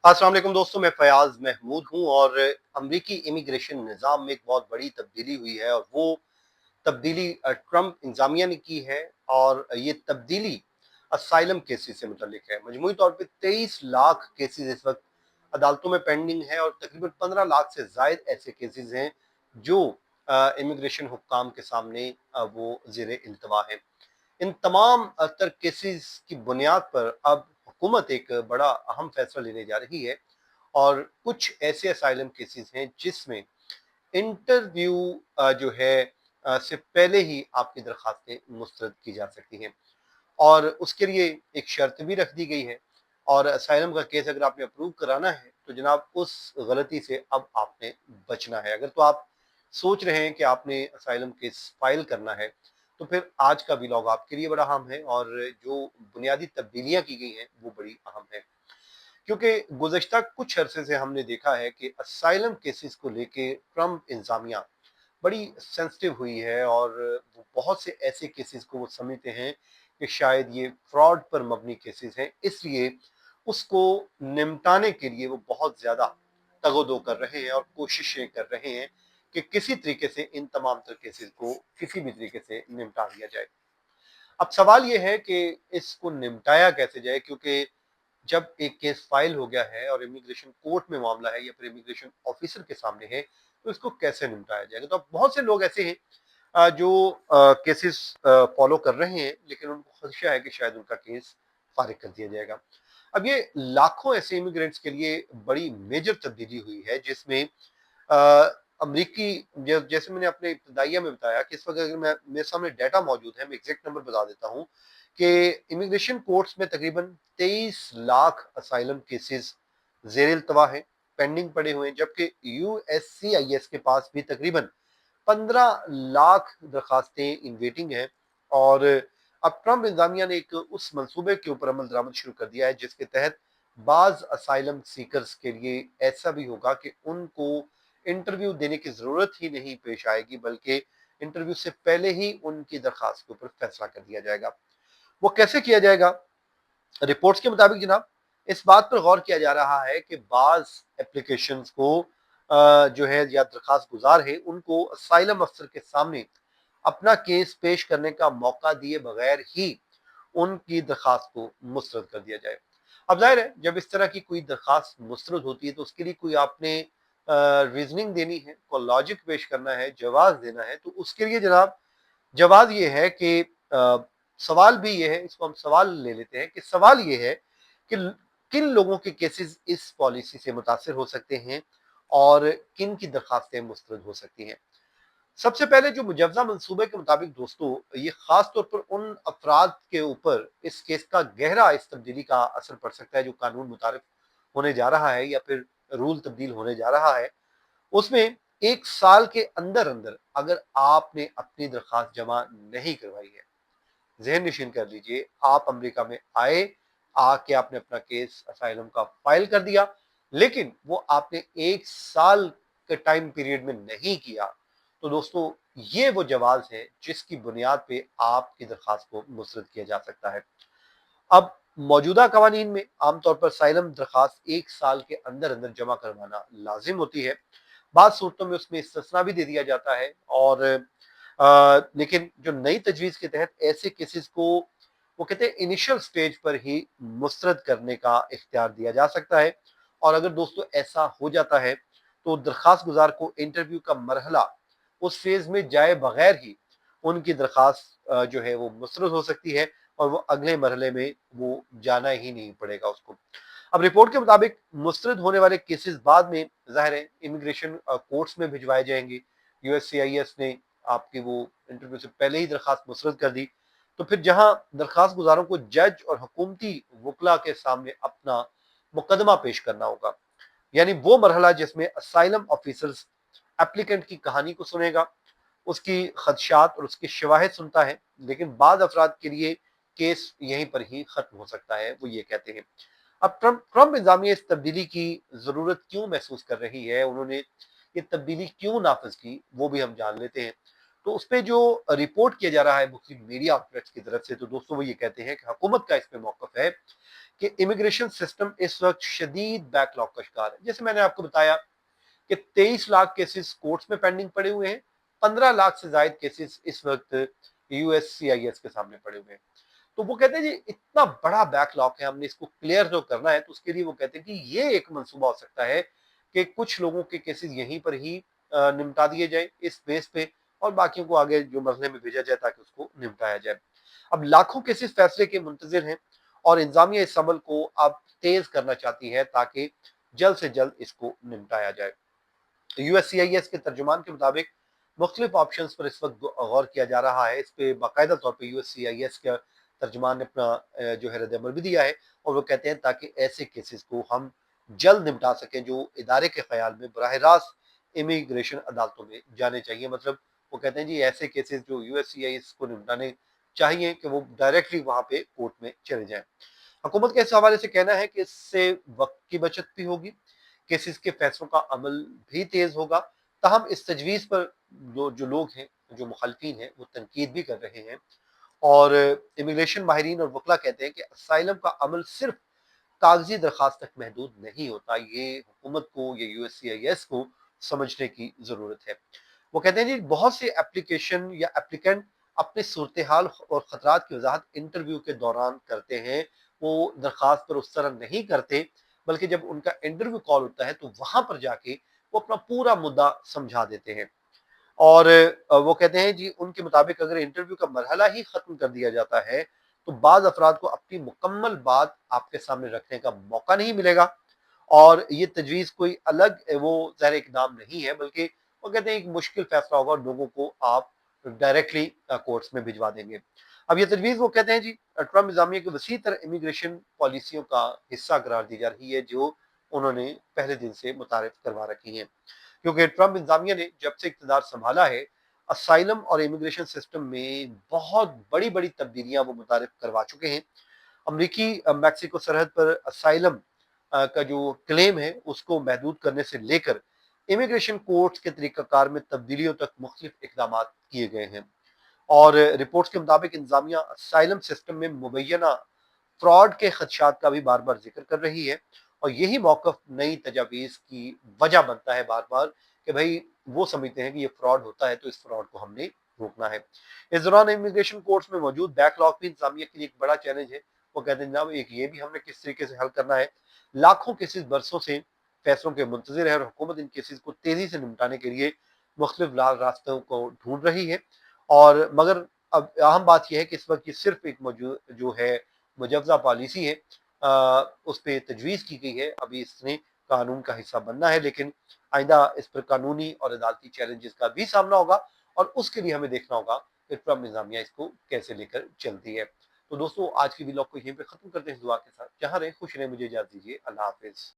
अस्सलाम वालेकुम दोस्तों, मैं फयाज महमूद हूँ और अमरीकी इमिग्रेशन निज़ाम में एक बहुत बड़ी तब्दीली हुई है और वो तब्दीली ट्रंप इंतजामिया ने की है। और ये तब्दीली असाइलम केसेस से मुतल्लिक है। मजमूई तौर पे 23 लाख केसेस इस वक्त अदालतों में पेंडिंग है और तकरीबन 15 लाख से जायद ऐसे केसेस हैं जो इमिग्रेशन हुक्काम के सामने वो ज़ेर इल्तवा हैं। इन तमाम तर केसेस की बुनियाद पर अब हुकूमत एक बड़ा अहम फैसला लेने जा रही है और कुछ ऐसे असाइलम केसेस हैं जिसमें इंटरव्यू जो है से पहले ही आपकी दरखास्तें मुस्तरद की जा सकती हैं और उसके लिए एक शर्त भी रख दी गई है। और असाइलम का केस अगर आपने अप्रूव कराना है तो जनाब उस गलती से अब आपने बचना है। अगर तो आप सोच रहे हैं कि आपने असाइलम केस फाइल करना है तो फिर आज का व्लॉग आपके लिए बड़ा अहम है और जो बुनियादी तब्दीलियां की गई हैं वो बड़ी अहम है, क्योंकि गुज़श्ता कुछ अरसे से हमने देखा है कि असाइलम केसेस को लेके ट्रंप इंतजामिया बड़ी सेंसिटिव हुई है और वो बहुत से ऐसे केसेस को वो समझते हैं कि शायद ये फ्रॉड पर मबनी केसेस हैं, इसलिए उसको निपटाने के लिए वो बहुत ज़्यादा तगोदो कर रहे हैं और कोशिशें कर रहे हैं कि किसी तरीके से इन तमाम तर केसेस को किसी भी तरीके से निपटा दिया जाए। अब सवाल ये है कि इसको निपटाया कैसे जाए, क्योंकि जब एक केस फाइल हो गया है और इमिग्रेशन कोर्ट में मामला है या फिर इमिग्रेशन ऑफिसर के सामने है तो इसको कैसे निपटाया जाएगा। तो अब बहुत से लोग ऐसे हैं जो केसेस फॉलो कर रहे हैं लेकिन उनको खदशा है कि शायद उनका केस फारिग कर दिया जाएगा। अब ये लाखों ऐसे इमिग्रेंट्स के लिए बड़ी मेजर तब्दीली हुई है जिसमें अमरीकी जैसे मैंने अपने इब्तदाइया में बताया कि इस वक्त अगर मैं मेरे सामने डाटा मौजूद है, मैं एग्जैक्ट नंबर बता देता हूँ कि इमिग्रेशन कोर्ट्स में तकरीबन 23 लाख असाइलम केसेस जेर इल्तवा हैं, पेंडिंग पड़े हुए हैं, जबकि यूएससीआईएस के पास भी तकरीबन 15 लाख दरखास्तें इन वेटिंग हैं। और अब ट्रंप इंतजामिया ने एक उस मंसूबे के ऊपर अमल दरामद शुरू कर दिया है जिसके तहत बाज असाइलम सीकर्स के लिए ऐसा भी होगा कि उनको इंटरव्यू देने की जरूरत ही नहीं पेश आएगी, बल्कि इंटरव्यू से पहले ही उनकी दरखास्त के ऊपर फैसला कर दिया जाएगा। वो कैसे किया जाएगा? रिपोर्ट्स के मुताबिक जनाब इस बात पर गौर किया जा रहा है कि बाज एप्लीकेशंस को जो है या दरखास्त गुजार है उनको असाइलम अफसर के सामने अपना केस पेश करने का मौका दिए बगैर ही उनकी दरखास्त को मुस्तरद कर दिया जाए। अब जाहिर है जब इस तरह की कोई दरखास्त मुस्तरद होती है तो उसके लिए कोई आपने रीजनिंग देनी है, कोई लॉजिक पेश करना है, जवाब देना है, तो उसके लिए जनाब जवाब ये है कि सवाल भी ये है, इसको हम सवाल ले लेते हैं कि सवाल ये है कि किन लोगों के केसेस इस पॉलिसी से मुतासर हो सकते हैं और किन की दरखास्तें मुस्तरद हो सकती हैं। सबसे पहले जो मुजवजा मंसूबे के मुताबिक दोस्तों, ये खास तौर पर उन अफराद के ऊपर इस केस का गहरा इस तब्दीली का असर पड़ सकता है जो कानून मुतारिफ होने जा रहा है या फिर रूल तब्दील होने जा रहा है। उसमें 1 साल के अंदर अंदर अगर आपने अपनी दरखास्त जमा नहीं करवाई है, जहन नशीन कर लीजिए, आप अमेरिका में आए, आके आपने अपना केस असाइलम का फाइल कर दिया लेकिन वो आपने 1 साल के टाइम पीरियड में नहीं किया, तो दोस्तों ये वो जवाब है जिसकी बुनियाद पे आपकी दरखास्त को मुस्तरद किया जा सकता है। अब मौजूदा कवानीन में आमतौर पर असाइलम दरखास्त 1 साल के अंदर अंदर जमा करवाना लाजिम होती है। बाद सूरतों में उसमें इस्तिस्ना भी दे दिया जाता है और लेकिन जो नई तजवीज़ के तहत ऐसे केसेस को वो कहते हैं इनिशियल स्टेज पर ही मुस्तरद करने का इख्तियार दिया जा सकता है। और अगर दोस्तों ऐसा हो जाता है तो दरखास्त गुजार को इंटरव्यू का मरहला उस फेज में जाए बगैर ही उनकी दरखास्त जो है वो मुस्तरद हो सकती है और वो अगले मरहले में वो जाना ही नहीं पड़ेगा उसको। अब रिपोर्ट के मुताबिक मुस्तरद होने वाले केसेस बाद में ज़ाहिर है इमिग्रेशन कोर्ट्स में भिजवाए जाएंगे। यूएससीआईएस ने आपकी वो इंटरव्यू से पहले ही दरखास्त मुस्तरद कर दी, तो फिर जहां दरखास्त गुजारों को जज और हुकूमती वकला के सामने अपना मुकदमा पेश करना होगा, यानी वो मरहला जिसमें असाइलम ऑफिसर्स एप्लीकेंट की कहानी को सुनेगा, उसकी खदशात और उसकी शवाहिद सुनता है, लेकिन बाद अफराद के लिए केस यहीं पर ही खत्म हो सकता है, वो ये कहते हैं। अब ट्रंप इंतजामिया इस तब्दीली की जरूरत क्यों महसूस कर रही है, उन्होंने ये तब्दीली क्यों नाफिज की, वो भी हम जान लेते हैं। तो उस पे जो रिपोर्ट किया जा रहा है मुख्तलिफ मीडिया आउटलेट्स की तरफ से, तो दोस्तों वो ये कहते हैं कि हुकूमत का इस पे मौक़िफ़ है कि इमिग्रेशन सिस्टम इस वक्त शदीद बैकलॉग का शिकार है। जैसे मैंने आपको बताया कि 23 लाख केसेस कोर्ट्स में पेंडिंग पड़े हुए हैं, 15 लाख से ज्यादा केसेस इस वक्त यूएससीआईएस के सामने पड़े हुए हैं। तो वो कहते हैं जी इतना बड़ा बैकलॉग है, हमने इसको क्लियर जो करना है, तो उसके लिए वो कहते हैं कि ये एक मंसूबा हो सकता है कि कुछ लोगों के केसेस यहीं पर ही निपटा दिए जाए इस बेस पे, और बाकियों को आगे जो मरने में भेजा जाए ताकि उसको निपटाया जाए। अब लाखों केसेस फैसले के मुंतजिर हैं और इंतजामिया इस अमल को अब तेज करना चाहती है ताकि जल्द से जल्द इसको निपटाया जाए। यूएससीआईएस के तर्जुमान के मुताबिक मुख्तलिफ ऑप्शन पर इस वक्त गौर किया जा रहा है। इस पे बाकायदा तौर पर यूएससीआईएस के तर्जुमान ने अपना जो है रद्द-ए-अमल भी दिया है, और वो कहते हैं ताकि ऐसे केसेस को हम जल्द निपटा सकें जो इदारे के ख्याल में बराह रास्त इमिग्रेशन अदालतों में जाने चाहिए। मतलब वो कहते हैं जी ऐसे केसेस जो यूएससीआईएस को निपटाने चाहिए कि वो डायरेक्टली वहां पे कोर्ट में चले जाएं। हुकूमत के इस हवाले से कहना है कि इससे वक्त की बचत भी होगी, केसेस के फैसलों का अमल भी तेज होगा। ताहम इस तजवीज़ पर जो लोग हैं, जो मुखालफिन हैं, वो तनकीद भी कर रहे हैं, और इमिग्रेशन माहिरीन और वकला कहते हैं कि असाइलम का अमल सिर्फ कागजी दरखास्त तक महदूद नहीं होता। ये हुकूमत को, ये यूएससीआईएस को समझने की ज़रूरत है। वो कहते हैं जी बहुत से एप्लीकेशन या एप्लीकेंट अपने सूरत हाल और ख़तरात की वजाहत इंटरव्यू के दौरान करते हैं। वो दरख्वास्त पर उस तरह नहीं करते, बल्कि जब उनका इंटरव्यू कॉल होता है तो वहां पर जाके वो अपना पूरा मुद्दा समझा देते हैं। और वो कहते हैं जी उनके मुताबिक अगर इंटरव्यू का मरहला ही खत्म कर दिया जाता है तो बाज अफराद को अपनी मुकम्मल बात आपके सामने रखने का मौका नहीं मिलेगा। और ये तजवीज़ कोई अलग वो ज़ाहिर इकदाम नहीं है, बल्कि वो कहते हैं एक मुश्किल फैसला होगा और लोगों को आप डायरेक्टली कोर्ट्स में भिजवा देंगे। अब ये तजवीज़ वो कहते हैं जी ट्रम्प इंतजामिया की वसी तरह इमिग्रेशन पॉलिसियों का हिस्सा करार दी जा रही है, जो उन्होंने पहले दिन से मुतारिफ करवा रखी हैं। क्योंकि ट्रम्प इंतजामिया ने जब से इक़्तिदार संभाला है, असाइलम और इमिग्रेशन सिस्टम में बहुत बड़ी बड़ी तब्दीलियां वो मुतारिफ करवा चुके हैं। अमरीकी मैक्सिको सरहद पर असाइलम का जो क्लेम है उसको महदूद करने से लेकर इमिग्रेशन कोर्ट्स के तरीक़ाकार में तब्दीलियों तक मुख्तलिफ इक़दाम किए गए हैं। और रिपोर्ट्स के मुताबिक इंतजामिया असाइलम सिस्टम में मुबैना फ्रॉड के खदशात का भी बार बार जिक्र कर रही है, और यही मौक़िफ़ नई तजावीज़ की वजह बनता है बार बार कि भाई वो समझते हैं कि ये फ्रॉड होता है तो इस फ्रॉड को हमने रोकना है। इस दौरान इमिग्रेशन कोर्ट्स में मौजूद बैकलॉग भी इंतजामिया के लिए एक बड़ा चैलेंज है। वो कहते हैं जनाब एक ये भी हमने किस तरीके से हल करना है। लाखों केसेस बरसों से फैसलों के मुंतजिर है और हुकूमत इन केसेस को तेजी से निपटाने के लिए मुख्तलिफ रास्तों को ढूंढ रही है। और मगर अब अहम बात यह है कि इस वक्त ये सिर्फ एक मौजूद जो है मुजवजा पॉलिसी है, उस पर तजवीज़ की गई है, अभी इसने कानून का हिस्सा बनना है, लेकिन आइंदा इस पर कानूनी और अदालती चैलेंजेस का भी सामना होगा, और उसके लिए हमें देखना होगा कि ट्रम्प इंतजामिया इसको कैसे लेकर चलती है। तो दोस्तों आज की व्लॉग को यहीं पे खत्म करते हैं दुआ के साथ। जहाँ रहे खुश रहे, मुझे इजाजत दीजिए। अल्लाह हाफिज।